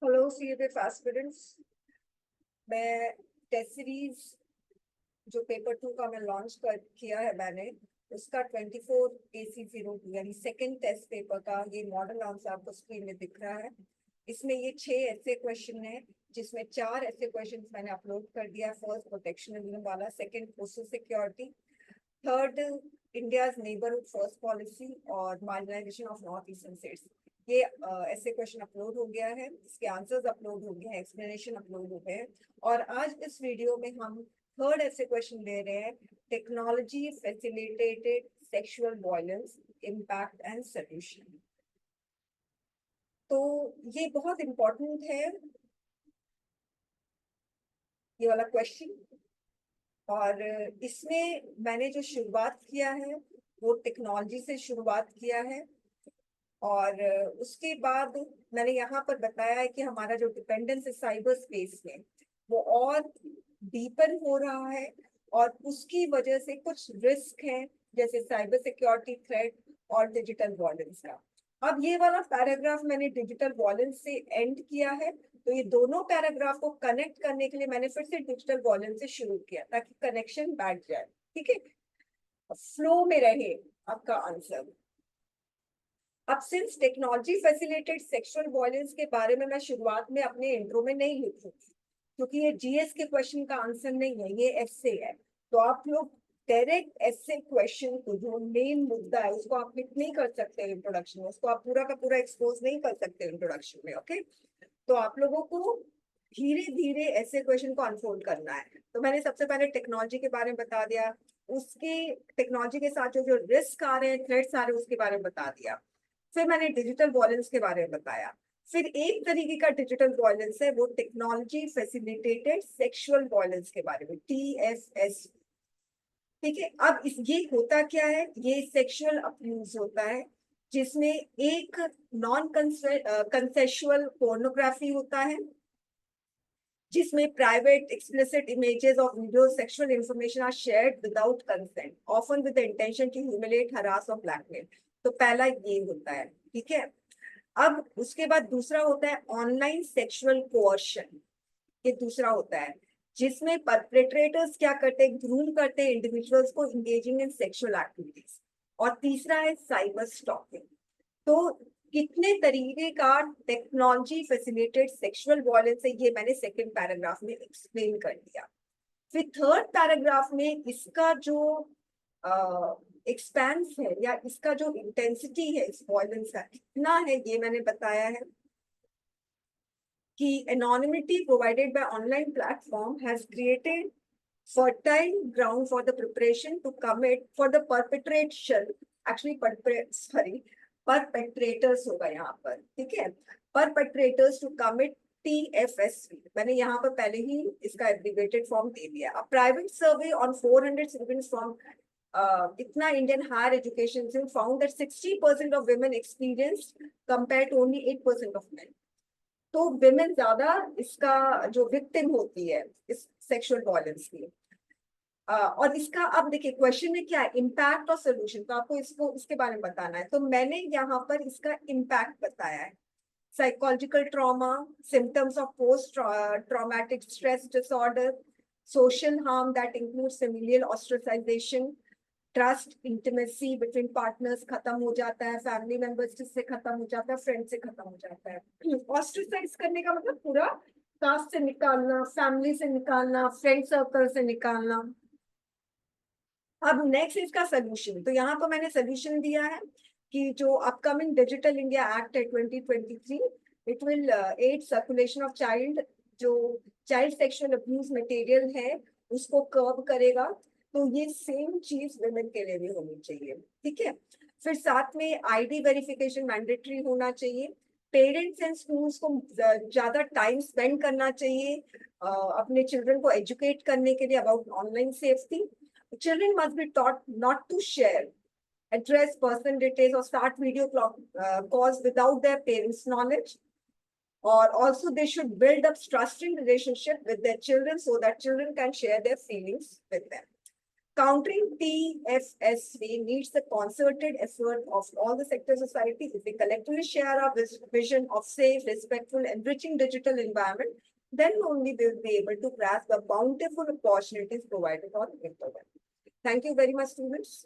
Hello CAPF aspirants. मैं test series जो paper 2 का मैं लॉन्च कर किया है मैंने, उसका 24 AC02 यानी सेकंड टेस्ट पेपर का ये मॉडल आंसर आपको स्क्रीन में दिख रहा है। इसमें ये 6 ऐसे क्वेश्चन है, जिसमें 4 ऐसे क्वेश्चन मैंने अपलोड कर दिया। फर्स्ट प्रोटेक्शनलिज्म वाला, second postal security, third India's neighbourhood first policy और marginalisation of north eastern states. ये ऐसे क्वेश्चन अपलोड हो गया है, इसके आंसर्स अपलोड हो गए हैं, एक्सप्लेनेशन अपलोड हो गए हैं। और आज इस वीडियो में हम थर्ड ऐसे क्वेश्चन ले रहे हैं, technology facilitated sexual violence impact and solution. तो ये बहुत इंपॉर्टेंट है ये वाला क्वेश्चन। और इसमें मैंने जो शुरुआत किया है वो टेक्नोलॉजी से शुरुआत किया है। और उसके बाद मैंने यहाँ पर बताया है कि हमारा जो डिपेंडेंस है साइबर स्पेस में वो और डीपन हो रहा है, और उसकी वजह से कुछ रिस्क हैं, जैसे साइबर सिक्योरिटी थ्रेट और डिजिटल वॉयलेंस का। अब ये वाला पैराग्राफ मैंने डिजिटल वॉयलेंस से एंड किया है, तो ये दोनों पैराग्राफ को कनेक्ट करने के लिए मैंने फिर से डिजिटल वॉयलेंस से शुरू किया ताकि कनेक्शन बैठ जाए, ठीक है, फ्लो में रहे आपका आंसर। अब since technology facilitated sexual violence के बारे में मैं शुरुआत में अपने इंट्रो में नहीं लिखूंगी, क्योंकि ये जीएस के क्वेश्चन का आंसर नहीं है, ये एस्से है। तो आप लोग डायरेक्ट एस्से क्वेश्चन को, जो मेन मुद्दा है, उसको आप पिक नहीं कर सकते इंट्रोडक्शन में, उसको आप पूरा का पूरा एक्सपोज नहीं कर सकते इंट्रोडक्शन में। ओके, तो आप लोगों को धीरे धीरे ऐसे क्वेश्चन को अनफोल्ड करना है। तो मैंने सबसे पहले टेक्नोलॉजी के बारे में बता दिया, उसके टेक्नोलॉजी के साथ जो जो रिस्क आ रहे हैं, थ्रेट्स आ रहे हैं, उसके बारे में बता दिया। फिर मैंने डिजिटल वॉयलेंस के बारे में बताया। फिर एक तरीके का डिजिटल वॉयलेंस है वो टेक्नोलॉजी फैसिलिटेटेड सेक्सुअल वॉयलेंस के बारे में, TFS। ठीक है, अब इस ये होता क्या है, ये सेक्सुअल अब्यूज होता है जिसमें एक नॉन कंसेशुअल पोर्नोग्राफी होता है, जिसमें प्राइवेट एक्सप्लिसिट इमेजेस और video sexual information are shared without consent, often with the intention to humiliate, harass और ब्लैकमेल। तो पहला ये होता है, ठीक है। अब उसके बाद दूसरा होता है ऑनलाइन सेक्सुअल कोअर्शन। ये दूसरा होता है जिसमें परपेट्रेटर्स क्या करते हैं, ग्रूम करते हैं इंडिविजुअल्स को इंगेजिंग इन सेक्सुअल एक्टिविटीज। और तीसरा है साइबर स्टॉकिंग। तो कितने तरीके का टेक्नोलॉजी फैसिलिटेटेड सेक्सुअल वायलेंस है, ये मैंने सेकंड पैराग्राफ में एक्सप्लेन कर दिया। फिर थर्ड पैराग्राफ में इसका जो एक्सपेंस है या इसका जो इंटेंसिटी है इस वायलेंस का कितना है, ये मैंने बताया है कि anonymity provided by online platform has created fertile ground for the preparation to commit for the perpetration, actually perpetrators होगा यहाँ पर, ठीक है, perpetrators to commit TFSV। मैंने यहाँ पर पहले ही इसका एब्रिविएटेड फॉर्म दे दिया। A private survey on 400 students from इतना इंडियन हायर एजुकेशन से found that 60% of women experienced compared to only 8% of men। तो विमेन ज्यादा इसका जो विक्टिम होती है इस सेक्सुअल वायलेंस की। और इसका अब देखिए क्वेश्चन में क्या है, इम्पैक्ट और सोल्यूशन, तो आपको इसको इसके बारे में बताना है। तो मैंने यहाँ पर इसका इम्पैक्ट बताया है, psychological trauma, symptoms of post traumatic stress disorder, social harm that include familial ostracisation, trust intimacy between partners खत्म हो जाता है, फैमिली मेंबर्स से खत्म हो जाता है, फ्रेंड से खत्म हो जाता है। ऑस्ट्रेसाइज करने का मतलब पूरा कास्ट से निकालना, फैमिली से निकालना, फ्रेंड सर्कल से निकालना। अब नेक्स्ट इसका सोल्यूशन, तो यहाँ पर मैंने सोल्यूशन दिया है कि जो अपकमिंग डिजिटल इंडिया एक्ट है 2023, it will aid circulation of child, जो चाइल्ड सेक्सुअल अब्यूज मटेरियल है उसको कर्ब करेगा। तो ये सेम चीज वुमेन के लिए भी होनी चाहिए, ठीक है। फिर साथ में आईडी वेरिफिकेशन मैंडेटरी होना चाहिए। पेरेंट्स एंड स्कूल्स को ज्यादा टाइम स्पेंड करना चाहिए अपने चिल्ड्रन को एजुकेट करने के लिए about online safety. Children must be taught not to share, address personal details or start video calls without their parents' knowledge. Or also they should build up trusting relationship with their children so that children can share their feelings with them. Countering TFSV needs the concerted effort of all the sectors of society. If we collectively share our vision of safe, respectful, enriching digital environment, then only we will be able to grasp the bountiful opportunities provided on the internet. Thank you very much, students.